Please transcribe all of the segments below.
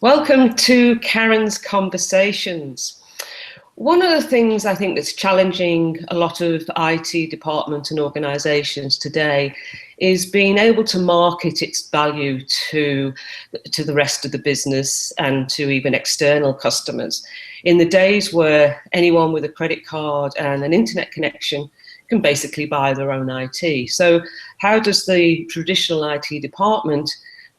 Welcome to Karen's Conversations. One of the things I think that's challenging a lot of IT departments and organisations today is being able to market its value to the rest of the business and to even external customers. In the days where anyone with a credit card and an internet connection can basically buy their own IT. So how does the traditional IT department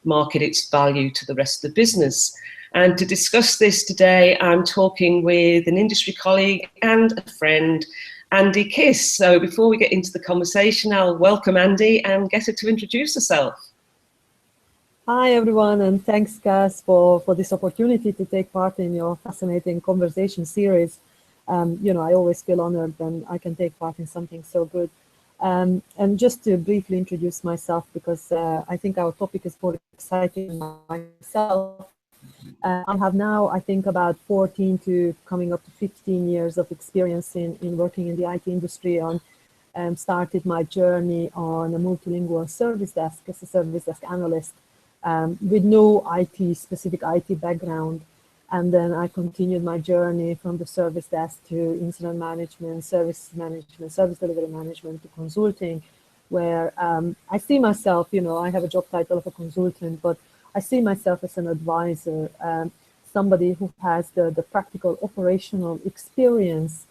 market its value to the rest of the business? And to discuss this today, I'm talking with an industry colleague and a friend, Andie Kis. So before we get into the conversation, I'll welcome Andie and get her to introduce herself. Hi everyone, and thanks Cass for this opportunity to take part in your fascinating conversation series. I always feel honored when I can take part in something so good. And just to briefly introduce myself, because I think our topic is more exciting than myself. I have now, I think, about 14 to coming up to 15 years of experience in working in the IT industry. Started my journey on a multilingual service desk as a service desk analyst with no specific IT background. And then I continued my journey from the service desk to incident management, service delivery management, to consulting, where I see myself, I have a job title of a consultant, but I see myself as an advisor, somebody who has the practical operational experience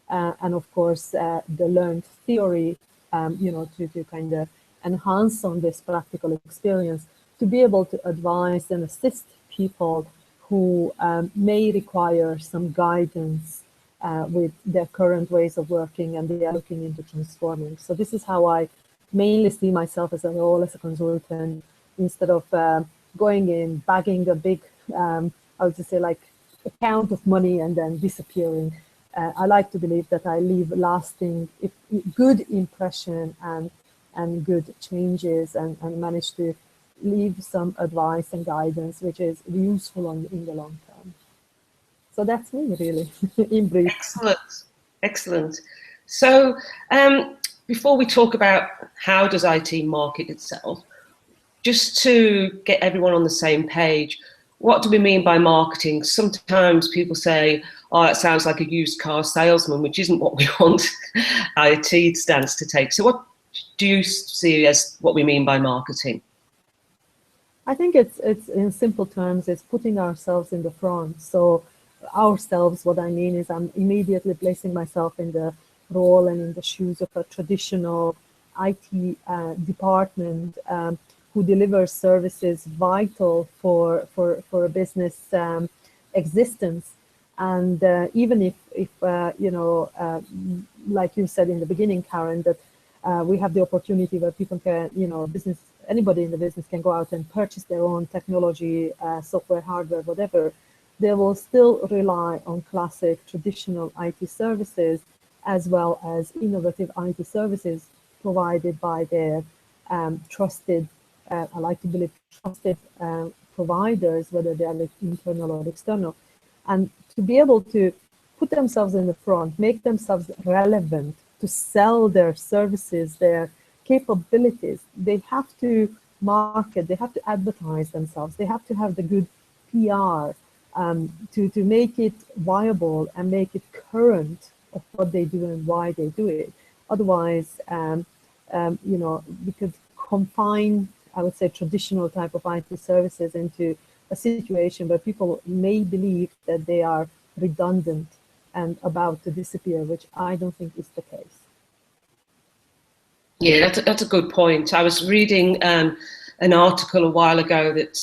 and of course the learned theory, to kind of enhance on this practical experience, to be able to advise and assist people who may require some guidance with their current ways of working, and they are looking into transforming. So this is how I mainly see myself as a role as a consultant, instead of going in, bagging a big, I would just say, like, account of money and then disappearing. I like to believe that I leave lasting, good impression and good changes, and manage to leave some advice and guidance which is useful in the long term. So that's me, really, in brief. Excellent. So before we talk about how does IT market itself, just to get everyone on the same page, what do we mean by marketing? Sometimes people say, oh, it sounds like a used car salesman, which isn't what we want IT stands to take. So what do you see as what we mean by marketing? I think it's in simple terms, it's putting ourselves in the front. So ourselves, what I mean is I'm immediately placing myself in the role and in the shoes of a traditional IT department who delivers services vital for a business existence. And even if like you said in the beginning, Karen, that we have the opportunity where people can, anybody in the business can go out and purchase their own technology, software, hardware, whatever, they will still rely on classic traditional IT services, as well as innovative IT services provided by their trusted, I like to believe, trusted providers, whether they are internal or external. And to be able to put themselves in the front, make themselves relevant, to sell their services, their capabilities, they have to market, they have to advertise themselves, they have to have the good PR to make it viable and make it current of what they do and why they do it. Otherwise, we could confine, I would say, traditional type of IT services into a situation where people may believe that they are redundant and about to disappear, which I don't think is the case. Yeah, that's a good point. I was reading an article a while ago that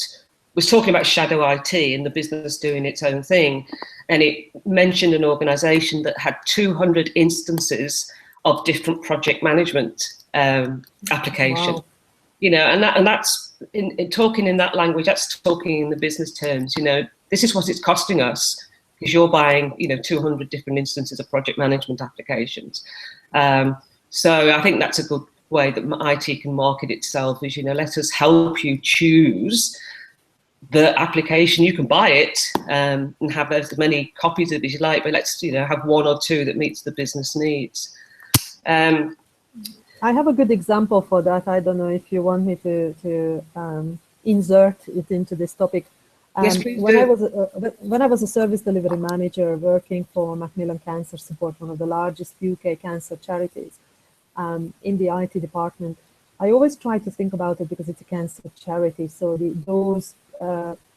was talking about shadow IT and the business doing its own thing. And it mentioned an organization that had 200 instances of different project management applications. Wow. And that's in talking in that language, that's talking in the business terms. This is what it's costing us because you're buying, 200 different instances of project management applications. So I think that's a good way that IT can market itself is, let us help you choose the application. You can buy it and have as many copies of it as you like, but let's, have one or two that meets the business needs. I have a good example for that. I don't know if you want me to insert it into this topic. Yes, please When do. I was a service delivery manager working for Macmillan Cancer Support, one of the largest UK cancer charities, in the IT department, I always try to think about it because it's a cancer charity. So those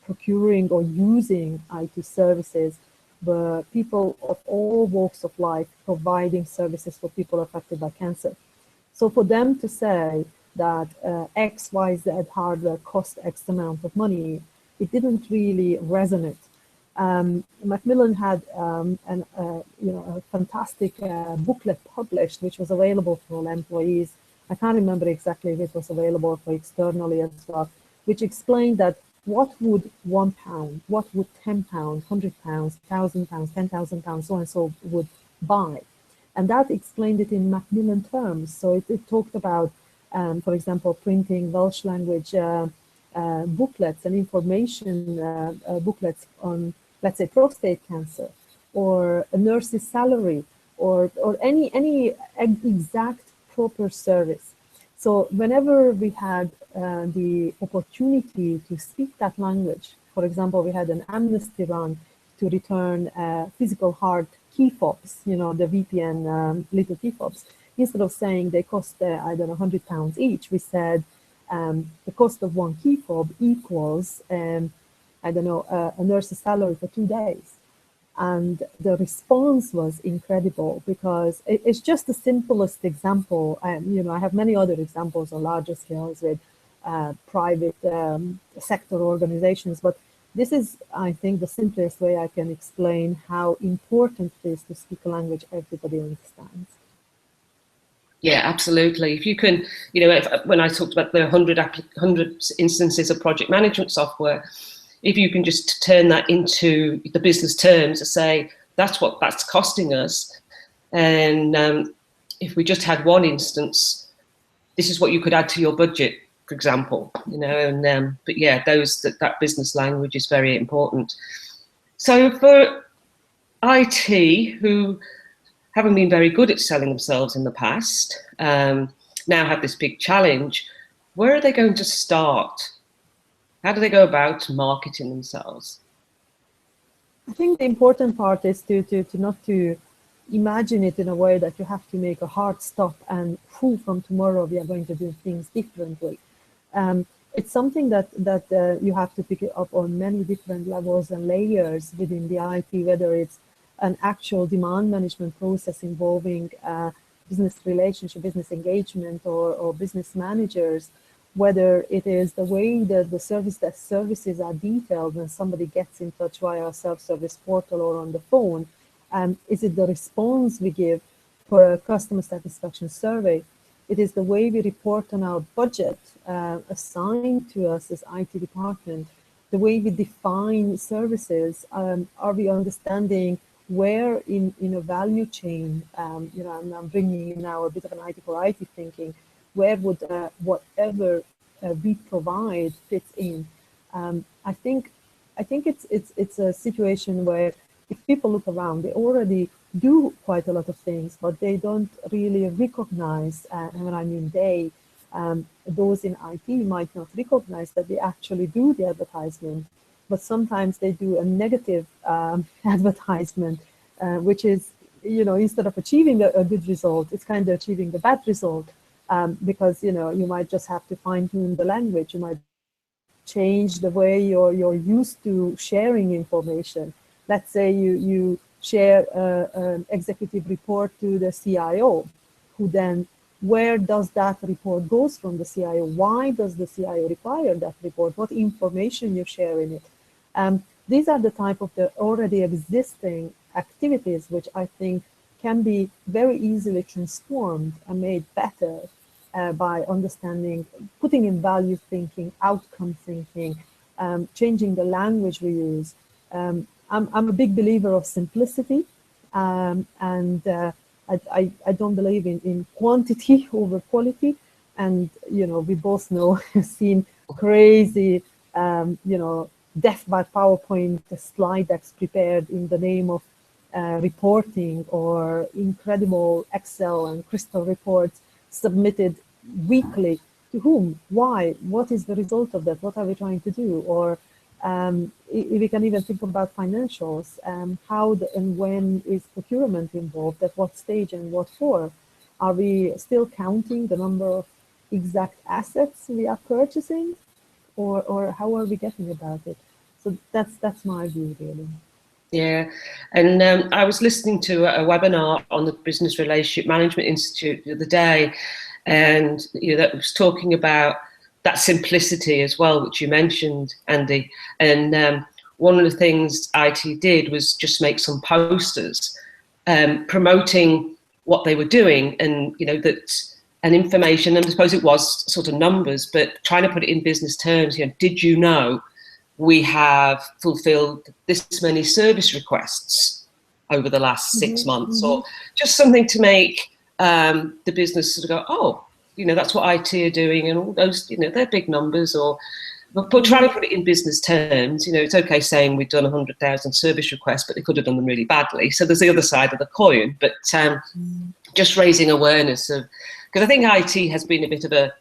procuring or using IT services were people of all walks of life providing services for people affected by cancer. So for them to say that X, Y, Z hardware cost X amount of money, it didn't really resonate. Macmillan had a fantastic booklet published, which was available for all employees. I can't remember exactly if it was available for externally as well, which explained that what would £1, what would £10, £100, £1,000, £10,000, so and so would buy. And that explained it in Macmillan terms. So it talked about, for example, printing Welsh language booklets and information booklets on, let's say, prostate cancer, or a nurse's salary, or any exact proper service. So whenever we had the opportunity to speak that language, for example, we had an amnesty run to return physical hard key fobs, the VPN little key fobs. Instead of saying they cost, I don't know, £100 each, we said the cost of one key fob equals, I don't know, a nurse's salary for 2 days. And the response was incredible, because it's just the simplest example. I have many other examples on larger scales with private sector organizations, but this is, I think, the simplest way I can explain how important it is to speak a language everybody understands. Yeah, absolutely. If you can, when I talked about the 100 instances of project management software, if you can just turn that into the business terms and say, that's what that's costing us. And if we just had one instance, this is what you could add to your budget, for example, but yeah, that business language is very important. So for IT, who haven't been very good at selling themselves in the past, now have this big challenge, where are they going to start? How do they go about marketing themselves? I think the important part is to not to imagine it in a way that you have to make a hard stop and from tomorrow we are going to do things differently. It's something that you have to pick it up on many different levels and layers within the IT, whether it's an actual demand management process involving business relationship, business engagement, or business managers, whether it is the way that the services are detailed when somebody gets in touch via a self-service portal or on the phone. Is it the response we give for a customer satisfaction survey? It is the way we report on our budget assigned to us as IT department, the way we define services. Are we understanding where in a value chain, I'm bringing in now a bit of an IT for IT thinking, where would whatever we provide fits in? I think it's a situation where if people look around, they already do quite a lot of things, but they don't really recognize, and when I mean they, those in IT might not recognize that they actually do the advertisement, but sometimes they do a negative advertisement, which is, instead of achieving a good result, it's kind of achieving the bad result, because, you might just have to fine tune the language. You might change the way you're used to sharing information. Let's say you share an executive report to the CIO, who then, where does that report goes from the CIO? Why does the CIO require that report? What information you share in it? These are the type of the already existing activities, which I think can be very easily transformed and made better by understanding, putting in value thinking, outcome thinking, changing the language we use. I'm a big believer of simplicity, and I don't believe in quantity over quality. And, we both know, seen crazy, death by PowerPoint slide decks prepared in the name of reporting, or incredible Excel and Crystal reports submitted weekly. To whom? Why? What is the result of that? What are we trying to do? Or We can even think about financials. How and when is procurement involved? At what stage and what for? Are we still counting the number of exact assets we are purchasing, or how are we getting about it? So that's my view, really. Yeah, and I was listening to a webinar on the Business Relationship Management Institute the other day, and that was talking about that simplicity as well, which you mentioned, Andie. And one of the things IT did was just make some posters promoting what they were doing, and that and information. And I suppose it was sort of numbers, but trying to put it in business terms. Did you know we have fulfilled this many service requests over the last 6 months, or just something to make the business sort of go, oh, that's what IT are doing, and all those, they're big numbers. But trying to put it in business terms, it's okay saying we've done 100,000 service requests, but they could have done them really badly. So there's the other side of the coin. But just raising awareness of, because I think IT has been a bit of a,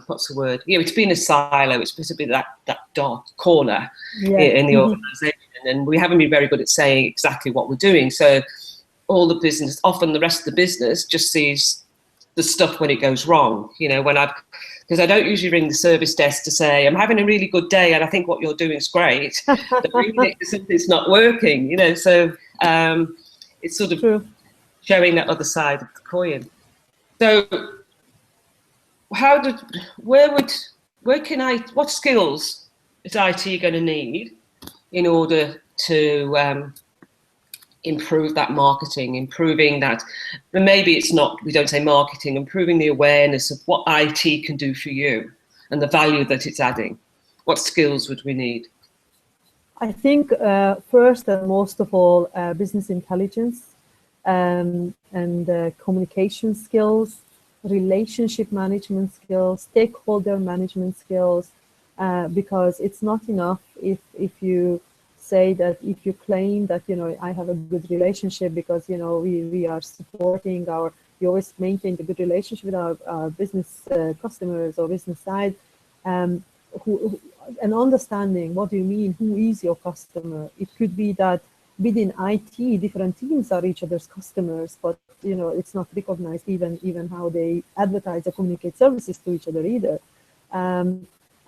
what's the word? It's been a silo. It's supposed to be that dark corner in the organisation, and we haven't been very good at saying exactly what we're doing. So all the business, often the rest of the business, just sees the stuff when it goes wrong. Because I don't usually ring the service desk to say I'm having a really good day and I think what you're doing is great. But really something's not working. So it's sort of True. Showing that other side of the coin. So what skills is IT going to need in order to improve that marketing, improving that, and maybe it's not, we don't say marketing, improving the awareness of what IT can do for you and the value that it's adding? What skills would we need? I think first and most of all, business intelligence and communication skills, relationship management skills, stakeholder management skills, because it's not enough if you say that, if you claim that, I have a good relationship because, we are supporting we always maintain a good relationship with our business customers or business side, and understanding what do you mean, who is your customer? It could be that within IT, different teams are each other's customers, but it's not recognized even how they advertise or communicate services to each other either.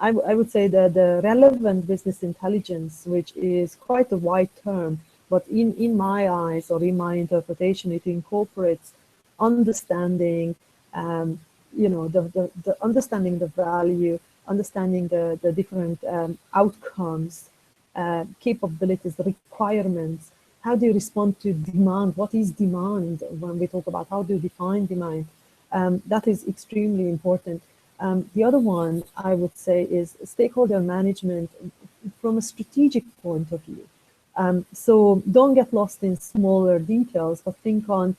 I would say that the relevant business intelligence, which is quite a wide term, but in my eyes or in my interpretation, it incorporates understanding, the understanding the value, understanding the different outcomes, capabilities, requirements. How do you respond to demand? What is demand when we talk about how do you define demand? That is extremely important. The other one I would say is stakeholder management from a strategic point of view. So don't get lost in smaller details, but think on,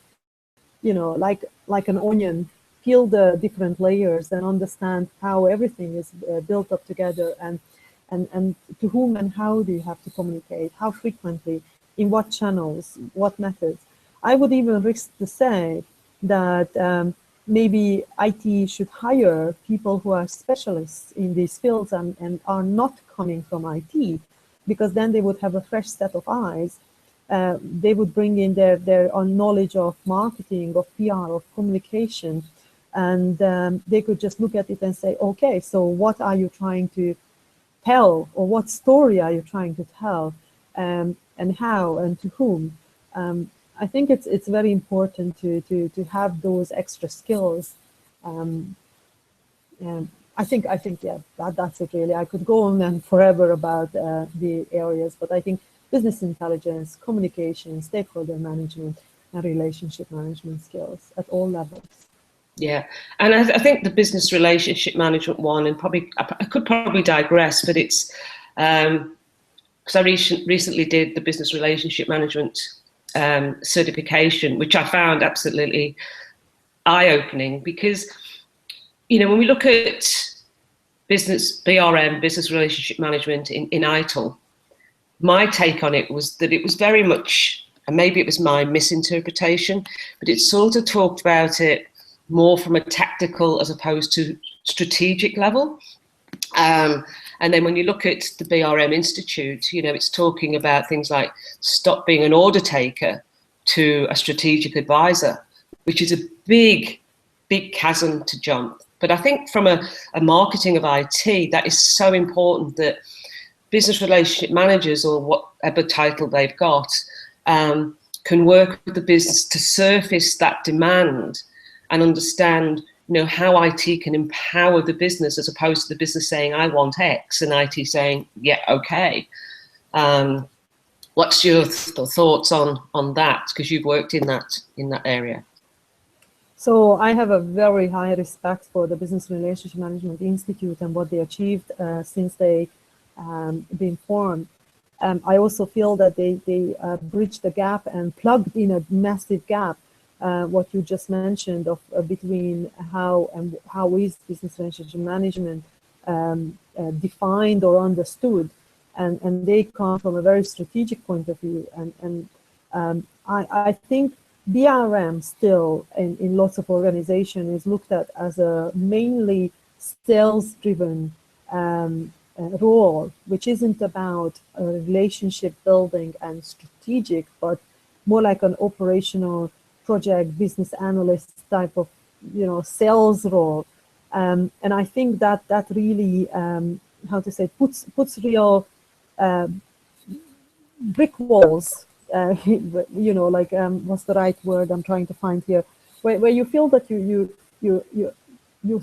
like an onion, peel the different layers and understand how everything is built up together, and to whom and how do you have to communicate, how frequently, in what channels, what methods. I would even risk to say that maybe IT should hire people who are specialists in these fields and are not coming from IT, because then they would have a fresh set of eyes. They would bring in their own knowledge of marketing, of PR, of communication, and they could just look at it and say, okay, so what are you trying to tell, or what story are you trying to tell, and how and to whom? I think it's very important to have those extra skills. And I think yeah, that's it really. I could go on and forever about the areas, but I think business intelligence, communication, stakeholder management, and relationship management skills at all levels. Yeah, and I think the business relationship management one, and I could probably digress, but it's because I recently did the business relationship management certification, which I found absolutely eye-opening, because when we look at business BRM, business relationship management in ITIL, my take on it was that it was very much, and maybe it was my misinterpretation, but it sort of talked about it more from a tactical as opposed to strategic level. And then when you look at the BRM Institute, you know, it's talking about things like stop being an order taker to a strategic advisor, which is a big, big chasm to jump. But I think from a marketing of IT, that is so important that business relationship managers, or whatever title they've got, can work with the business to surface that demand and understand, you know, how IT can empower the business, as opposed to the business saying, I want X, and IT saying, yeah, okay. What's your thoughts on that? Because you've worked in that area. So I have a very high respect for the Business Relationship Management Institute and what they achieved since they been formed. I also feel that they bridged the gap and plugged in a massive gap, what you just mentioned, of between how is business relationship management defined or understood, and they come from a very strategic point of view. And I think BRM still in lots of organizations is looked at as a mainly sales-driven role, which isn't about relationship building and strategic, but more like an operational project business analyst type of, you know, sales role. And I think that really, how to say, puts real brick walls, you know, like what's the right word I'm trying to find here, where you feel that you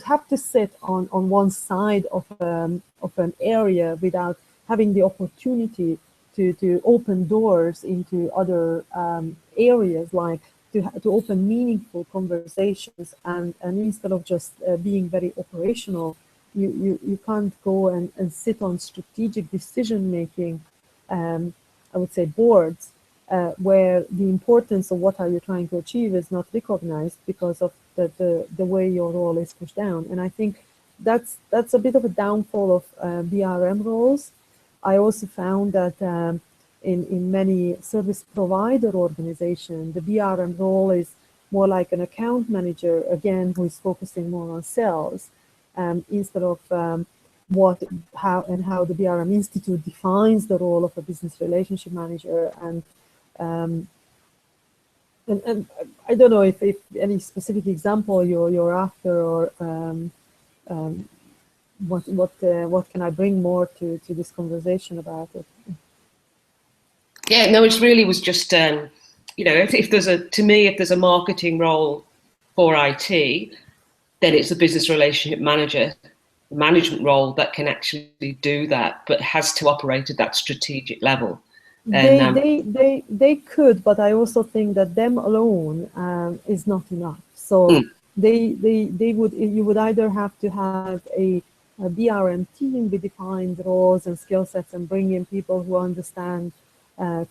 have to sit on one side of an area without having the opportunity to open doors into other areas, like to open meaningful conversations, and instead of just being very operational, you can't go and sit on strategic decision making, I would say, boards, where the importance of what are you trying to achieve is not recognized because of the way your role is pushed down. And I think that's a bit of a downfall of BRM roles. I also found that in many service provider organizations, the BRM role is more like an account manager, again, who is focusing more on sales, instead of how the BRM Institute defines the role of a business relationship manager. And I don't know if any specific example you're after, or what can I bring more to this conversation about it? Yeah, no, it really was just, you know, if there's a marketing role for IT, then it's a business relationship management role that can actually do that, but has to operate at that strategic level. And, they could, but I also think that them alone is not enough. So you would either have to have a BRM team with defined roles and skill sets, and bring in people who understand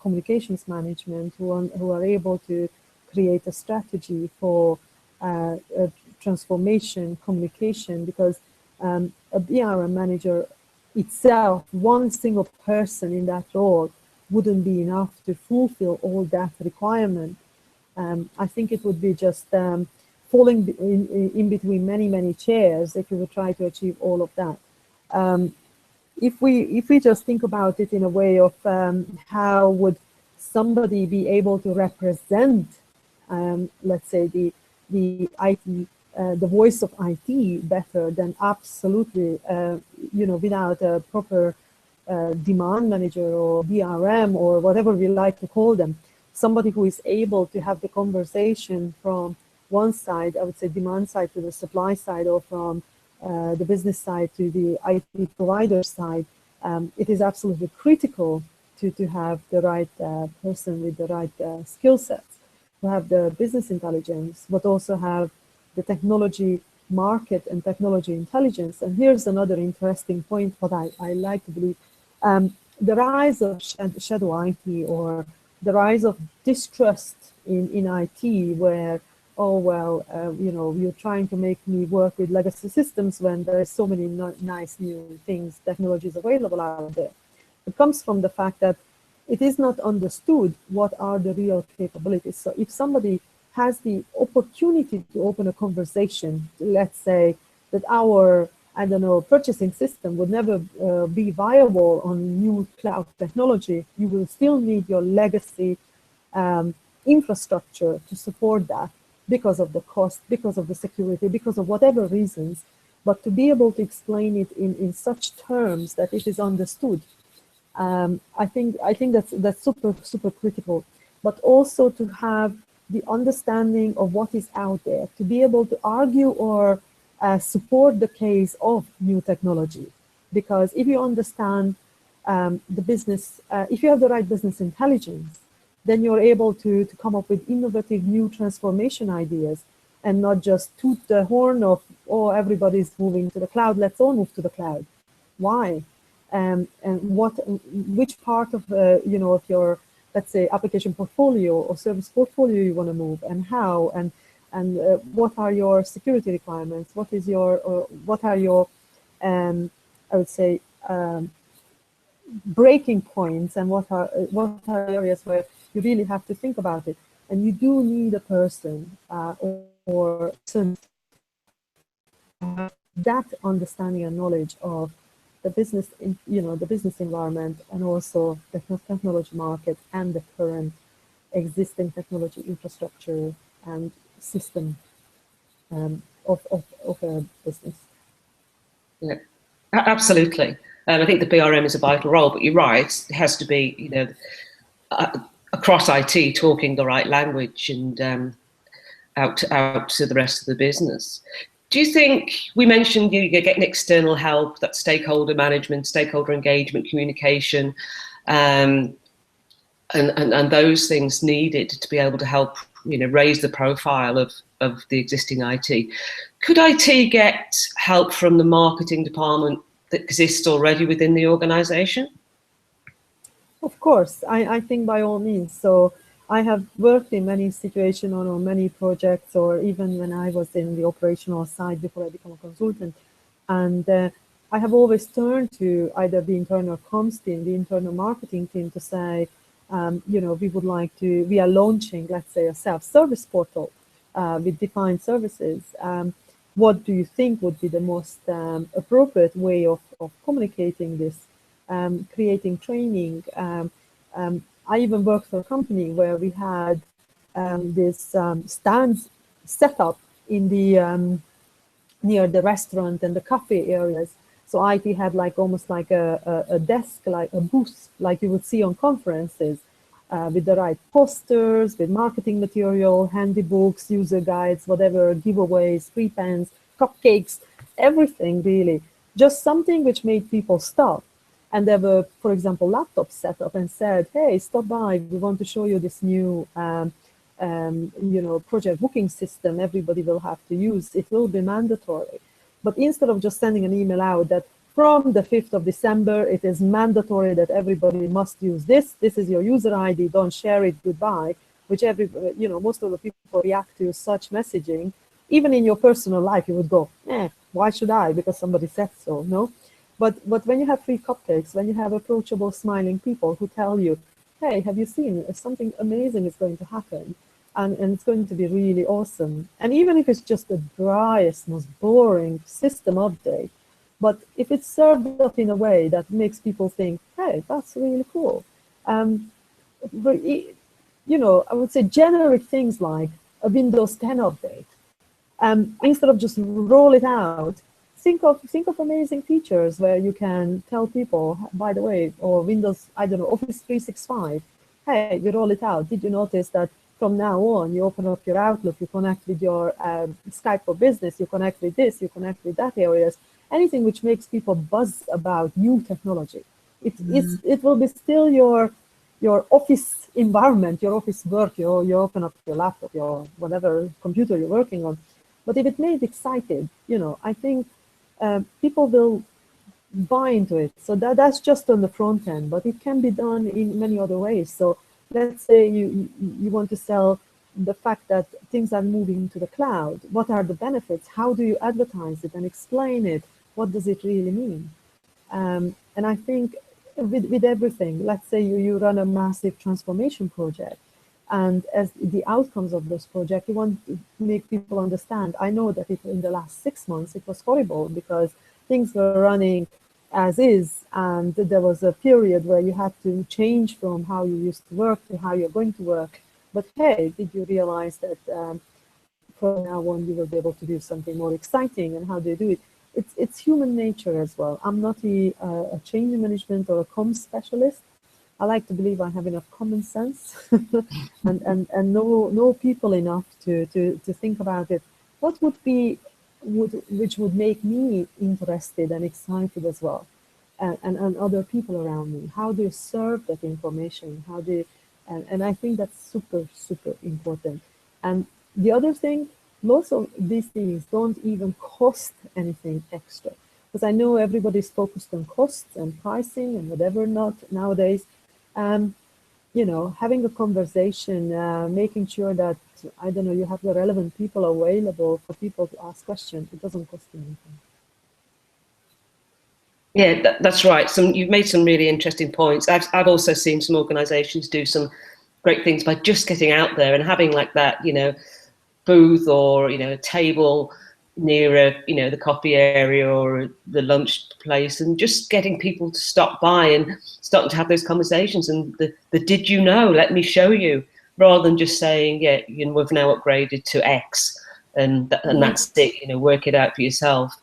communications management, who are able to create a strategy for transformation communication, because a BRM manager itself, one single person in that role, wouldn't be enough to fulfill all that requirement. I think it would be just falling in between many chairs if we would try to achieve all of that. If we just think about it in a way of how would somebody be able to represent, let's say, the IT, the voice of IT better than absolutely, you know, without a proper demand manager or BRM or whatever we like to call them, somebody who is able to have the conversation from one side, I would say demand side to the supply side, or from the business side to the IT provider side. It is absolutely critical to have the right person with the right skill sets, to have the business intelligence, but also have the technology market and technology intelligence. And here's another interesting point, what I like to believe. The rise of shadow IT, or the rise of distrust in IT, where, oh, well, you know, you're trying to make me work with legacy systems when there are so many nice new things, technologies available out there. It comes from the fact that it is not understood what are the real capabilities. So if somebody has the opportunity to open a conversation, let's say that our I don't know, purchasing system would never be viable on new cloud technology. You will still need your legacy infrastructure to support that because of the cost, because of the security, because of whatever reasons. But to be able to explain it in such terms that it is understood, I think that's super critical. But also to have the understanding of what is out there, to be able to argue or support the case of new technology. Because if you understand the business, if you have the right business intelligence, then you're able to come up with innovative new transformation ideas and not just toot the horn of, oh, everybody's moving to the cloud, let's all move to the cloud. Why? And which part of, of your, let's say, application portfolio or service portfolio you want to move, and how, and what are your security requirements? What is your, what are your, I would say, breaking points, and what are areas where you really have to think about it. And you do need a person or that understanding and knowledge of the business, the business environment, and also the technology market and the current existing technology infrastructure and system of a business. Yeah, absolutely. I think the BRM is a vital role, but you're right, it has to be, across IT, talking the right language and out to the rest of the business. Do you think, we mentioned you're getting external help, that stakeholder management, stakeholder engagement, communication, and those things needed to be able to help, raise the profile of the existing IT. Could IT get help from the marketing department that exists already within the organization? Of course, I think by all means. So I have worked in many situations on many projects, or even when I was in the operational side before I became a consultant. And I have always turned to either the internal comms team, the internal marketing team, to say, we would like to, we are launching, let's say, a self-service portal with defined services. What do you think would be the most appropriate way of communicating this, creating training? I even worked for a company where we had this stands set up in the near the restaurant and the cafe areas. So IT had almost like a desk, like a booth, like you would see on conferences, with the right posters, with marketing material, handy books, user guides, whatever, giveaways, free pens, cupcakes, everything really. Just something which made people stop. And there were, for example, laptops set up and said, hey, stop by, we want to show you this new project booking system everybody will have to use. It will be mandatory. But instead of just sending an email out that from the 5th of December, it is mandatory that everybody must use this. This is your user ID, don't share it, goodbye, which most of the people react to such messaging. Even in your personal life, you would go, why should I? Because somebody said so, no? But when you have free cupcakes, when you have approachable, smiling people who tell you, hey, have you seen, something amazing is going to happen, and it's going to be really awesome. And even if it's just the driest, most boring system update, but if it's served up in a way that makes people think, hey, that's really cool. But I would say generic things like a Windows 10 update. Instead of just roll it out, think of amazing features where you can tell people, by the way, or Windows, I don't know, Office 365, hey, you roll it out. Did you notice that from now on, you open up your Outlook, you connect with your Skype for Business, you connect with this, you connect with that areas, anything which makes people buzz about new technology. It will be still your office environment, your office work, you open up your laptop, your whatever computer you're working on. But if it made excited, I think people will buy into it. So that's just on the front end, but it can be done in many other ways. So let's say you want to sell the fact that things are moving to the cloud. What are the benefits? How do you advertise it and explain it? What does it really mean? And I think with everything, let's say you run a massive transformation project, and as the outcomes of this project, you want to make people understand. I know that in the last 6 months, it was horrible because things were running as is, and there was a period where you had to change from how you used to work to how you're going to work. But hey, did you realize that from now on you will be able to do something more exciting, and how do you do it? It's human nature as well. I'm not a change management or a comms specialist. I like to believe I have enough common sense and know people enough to think about it. What would be which would make me interested and excited as well, and other people around me. How do you serve that information? How do you, and I think that's super important. And the other thing, most of these things don't even cost anything extra, because I know everybody's focused on costs and pricing and whatever not nowadays. You know, having a conversation, making sure that, I don't know, you have the relevant people available for people to ask questions. It doesn't cost you anything. Yeah, that's right. You've made some really interesting points. I've also seen some organisations do some great things by just getting out there and having like that, you know, booth or, you know, a table near a, you know, the coffee area or the lunch place, and just getting people to stop by and starting to have those conversations, and the did you know, let me show you, rather than just saying, yeah, you know, we've now upgraded to X and that's it, you know, work it out for yourself.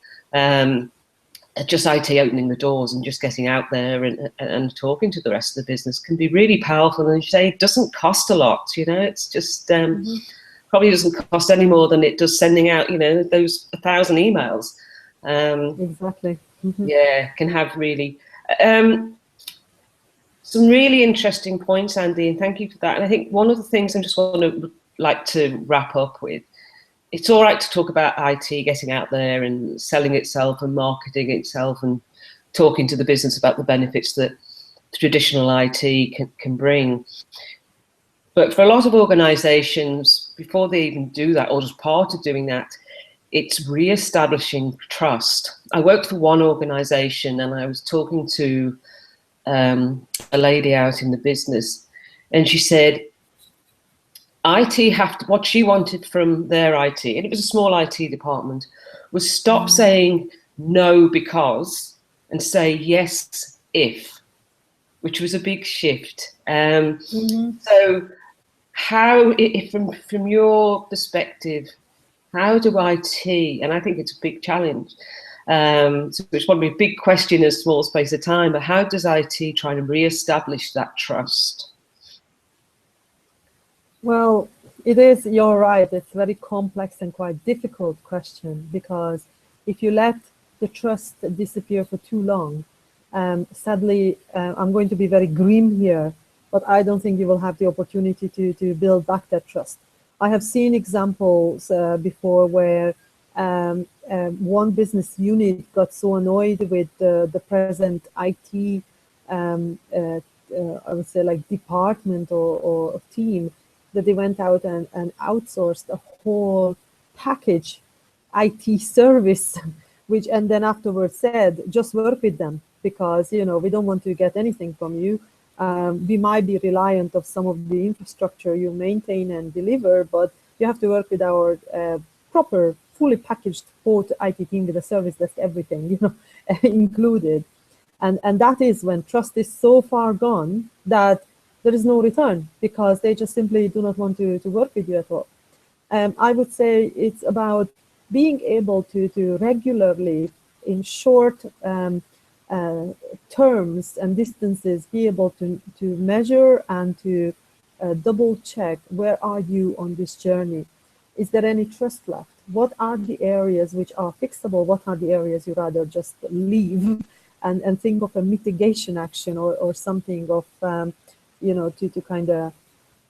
Just IT opening the doors and just getting out there and talking to the rest of the business can be really powerful. And you say it doesn't cost a lot, you know, it's just probably doesn't cost any more than it does sending out, you know, those 1,000 emails. Exactly. Yeah, can have really some really interesting points, Andie, and thank you for that. And I think one of the things I just want to like to wrap up with, it's all right to talk about IT getting out there and selling itself and marketing itself and talking to the business about the benefits that traditional IT can bring. But for a lot of organisations, before they even do that, or as part of doing that, it's re-establishing trust. I worked for one organisation and I was talking to a lady out in the business, and she said IT what she wanted from their IT, and it was a small IT department, was stop saying no because and say yes if, which was a big shift. So how, if from your perspective, how do IT, and I think it's a big challenge, so it's probably a big question in a small space of time, but how does IT try to re-establish that trust? Well, it is, you're right, it's a very complex and quite difficult question, because if you let the trust disappear for too long, sadly, I'm going to be very grim here, but I don't think you will have the opportunity to build back that trust. I have seen examples before where one business unit got so annoyed with the present IT, I would say like department or team, that they went out and outsourced a whole package IT service, which, and then afterwards said, just work with them, because, you know, we don't want to get anything from you. We might be reliant of some of the infrastructure you maintain and deliver, but you have to work with our proper, fully packaged support IT team with a service desk, everything, you know, included. And that is when trust is so far gone that there is no return, because they just simply do not want to work with you at all. I would say it's about being able to regularly, in short terms and distances, be able to measure and to double check, where are you on this journey? Is there any trust left? What are the areas which are fixable? What are the areas you rather just leave and think of a mitigation action or something of, you know, to kind of,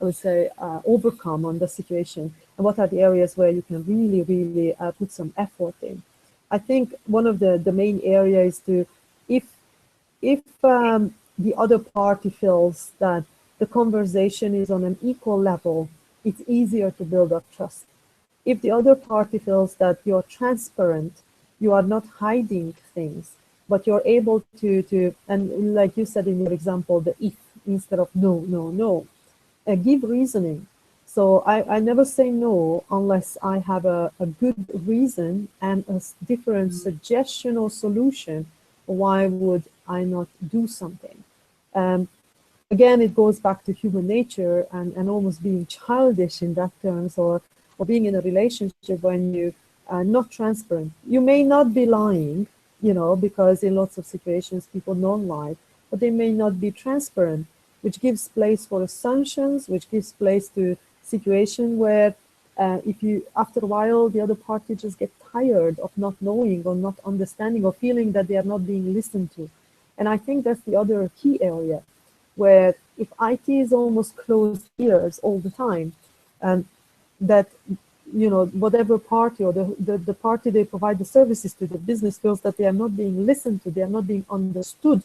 I would say, overcome on the situation? And what are the areas where you can really put some effort in? I think one of the main areas is to, if the other party feels that the conversation is on an equal level, it's easier to build up trust. If the other party feels that you're transparent, you are not hiding things, but you're able to, and like you said in your example, the if instead of no, give reasoning. So I never say no unless I have a good reason and a different suggestion or solution. Why would I not do something? Again, it goes back to human nature and almost being childish in that terms, or being in a relationship when you are not transparent. You may not be lying, you know, because in lots of situations people don't lie, but they may not be transparent, which gives place for assumptions, which gives place to situation where if you, after a while, the other party just get tired of not knowing or not understanding or feeling that they are not being listened to. And I think that's the other key area, where if IT is almost closed ears all the time, that, you know, whatever party or the party they provide the services to, the business feels that they are not being listened to, they are not being understood,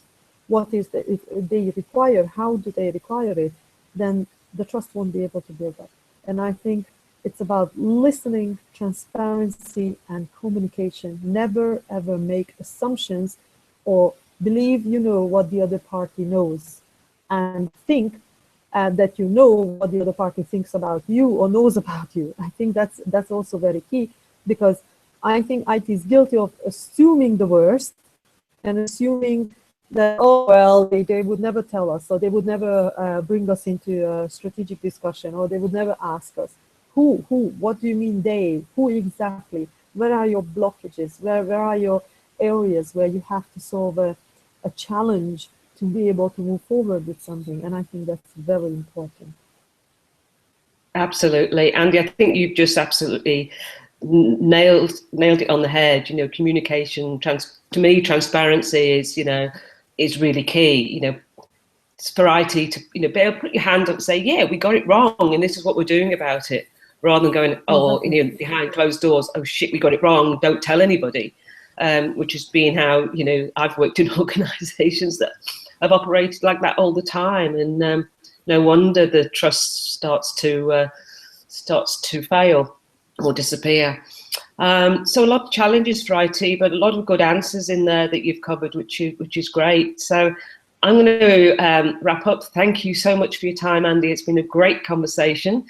what is the, if they require, how do they require it, then the trust won't be able to build up. And I think it's about listening, transparency, and communication. Never ever make assumptions or believe you know what the other party knows, and think that you know what the other party thinks about you or knows about you. I think that's also very key, because I think IT is guilty of assuming the worst and assuming that, oh, well, they would never tell us, or they would never bring us into a strategic discussion, or they would never ask us. Who, what do you mean they? Who exactly? Where are your blockages? Where are your areas where you have to solve a challenge to be able to move forward with something? And I think that's very important. Absolutely, Andie, I think you've just absolutely nailed it on the head. You know, communication, to me, transparency is, you know, is really key. You know, it's for IT to, you know, be able to put your hand up and say, yeah, we got it wrong, and this is what we're doing about it, rather than going, oh, you know, behind closed doors, oh shit, we got it wrong, don't tell anybody. Which has been how, you know, I've worked in organisations that have operated like that all the time, and no wonder the trust starts to fail or disappear. So a lot of challenges for IT, but a lot of good answers in there that you've covered, which is great. So I'm going to wrap up. Thank you so much for your time, Andie. It's been a great conversation.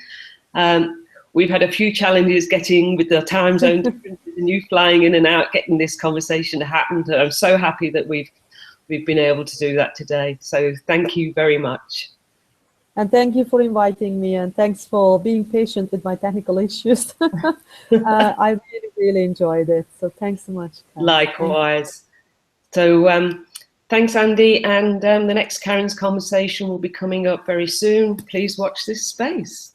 We've had a few challenges getting with the time zone differences and you flying in and out, getting this conversation to happen. And I'm so happy that we've been able to do that today. So thank you very much. And thank you for inviting me, and thanks for being patient with my technical issues. I really, really enjoyed it. So thanks so much. Likewise. So thanks, Andie. And the next Karen's conversation will be coming up very soon. Please watch this space.